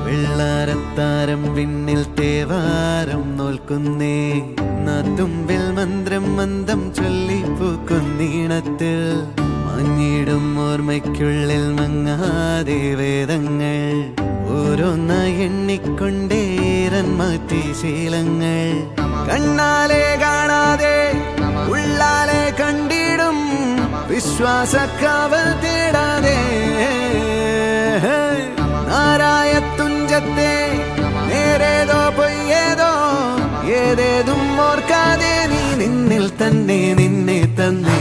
വെള്ളാരത്താരം വിണ്ണിൽ തേവാരം നോൽക്കുന്നേ നാത്തുമ്പിൽ മന്ത്രം മന്ദം ചൊല്ലിപ്പൂക്കുന്നീണത്തിൽ മഞ്ഞിടും ഓർമ്മയ്ക്കുള്ളിൽ മങ്ങാതെ വേദങ്ങൾ ഓരോന്നായി എണ്ണിക്കൊണ്ടേരൻ മാറ്റി ശീലങ്ങൾ കണ്ണാലെ കാണാതെ ഉള്ളാലെ കണ്ടിടും വിശ്വാസക്കാവൽ തേടാതെ നാരായ തുഞ്ചത്തെ നേരേതോ പൊയ്യേതോ ഏതേതും ഓർക്കാതെ നീ നിന്നിൽ തന്നെ നിന്നെ തന്നെ